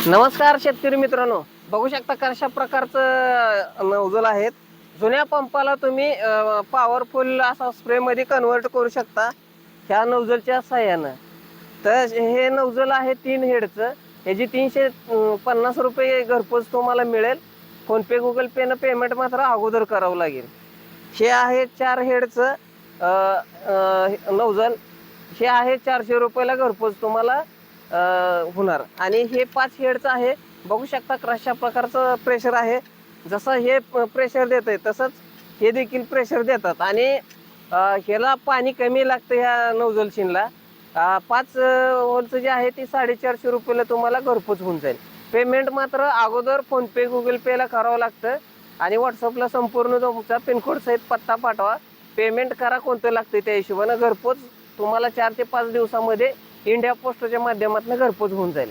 नमस्कार शेतकरी मित्रांनो, बघू शकता कशा प्रकारचं नोझल आहेत. जुन्या पंपाला तुम्ही पॉवरफुल असा स्प्रे मध्ये कन्वर्ट करू शकता ह्या नोझलच्या सहाय्यानं. तर हे नोझल आहे 3 हेडचं. ह्याची 350 रुपये घरपोच तुम्हाला मिळेल. फोनपे गुगल पेनं पेमेंट मात्र अगोदर करावं लागेल. हे आहे 4 हेडचं नोझल. हे आहे 400 रुपयाला घरपोच तुम्हाला होणार. आणि हे 5 हेडचं आहे. बघू शकता कशा प्रकारचं प्रेशर आहे. जसं हे प्रेशर देत आहे तसंच हे देखील प्रेशर देतात. आणि ह्याला पाणी कमी लागतं ह्या नोझल शिनला. 5 व्होल्टचं जे आहे ते 450 रुपयाला तुम्हाला घरपोच होऊन जाईल. पेमेंट मात्र अगोदर फोनपे गुगल पेला करावं लागतं. आणि व्हॉट्सअपला संपूर्ण तुमचा पिनकोड सहित पत्ता पाठवा. पेमेंट करा कोणतं लागतं त्या हिशोबानं. घरपोच तुम्हाला 4 ते 5 दिवसामध्ये इंडिया पोस्टच्या माध्यमातून घरपोच होऊन जाईल.